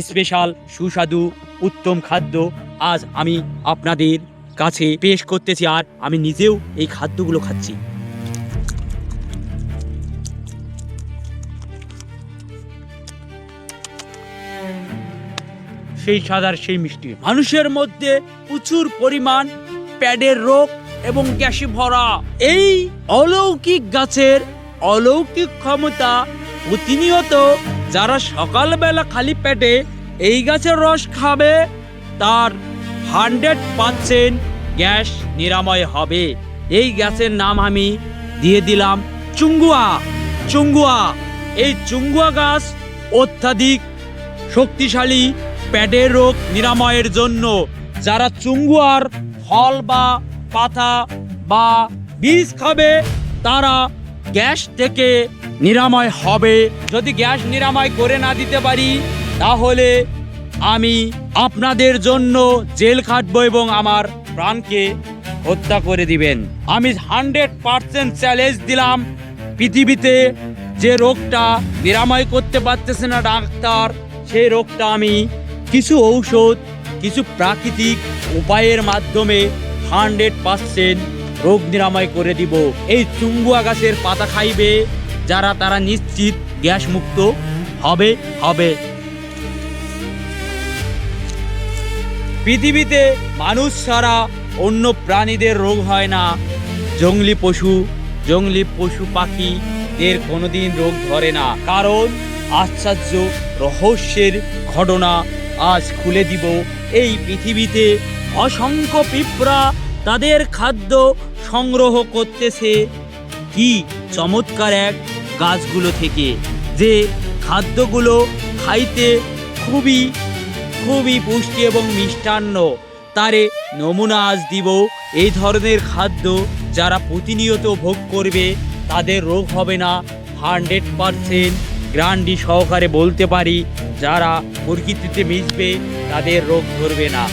Special সুস্বাদু উত্তম খাদ্য আজ আমি আপনাদের কাছে পেশ করতেছি, আর আমি নিজেও এই খাদ্যগুলো খাচ্ছি। সেই স্বাদ আর সেই মিষ্টি। মানুষের মধ্যে প্রচুর পরিমাণ পেটের রোগ এবং গ্যাসে ভরা এই অলৌকিক গাছের অলৌকিক ক্ষমতা প্রতিনিয়ত যারা সকালবেলা খালি পেটে এই গাছের রস খাবে তার 100% গ্যাস নিরাময় হবে। এই গাছের নাম আমি দিয়ে দিলাম চুঙ্গুয়া। চুঙ্গুয়া, এই চুঙ্গুয়া গাছ অত্যাধিক শক্তিশালী পেটের রোগ নিরাময়ের জন্য। যারা চুঙ্গুয়ার ফল বা পাতা বা বীজ খাবে তারা গ্যাস থেকে নিরাময় হবে। যদি গ্যাস নিরাময় করে না দিতে পারি তাহলে আমি আপনাদের জন্য জেল খাটবো এবং আমার প্রাণকে হত্যা করে দিবেন। আমি 100% চ্যালেঞ্জ দিলাম, পৃথিবীতে যে রোগটা নিরাময় করতে পারতেছে না ডাক্তার, সেই রোগটা আমি কিছু ঔষধ, কিছু প্রাকৃতিক উপায়ের মাধ্যমে 100% রোগ নিরাময় করে দিব। এই চুঙ্গুয়া গাছের পাতা খাইবে যারা, তারা নিশ্চিত গ্যাস মুক্ত হবে। পৃথিবীতে মানুষ ছাড়া অন্য প্রাণীদের রোগ হয় না। জংলি পশু পাখিদের কোনোদিন রোগ ধরে না, কারণ আশ্চর্য রহস্যের ঘটনা আজ খুলে দিব। এই পৃথিবীতে অসংখ্য পিঁপড়া তাদের খাদ্য সংগ্রহ করতেছে কি চমৎকার এক গাছগুলো থেকে, যে খাদ্যগুলো খাইতে খুবই পুষ্টি এবং মিষ্টান্ন। তারে নমুনা আজ দিব। এই ধরনের খাদ্য যারা প্রতিনিয়ত ভোগ করবে তাদের রোগ হবে না। 100% গ্যারান্টি সহকারে বলতে পারি, যারা প্রকৃতিতে মিশবে তাদের রোগ ধরবে না।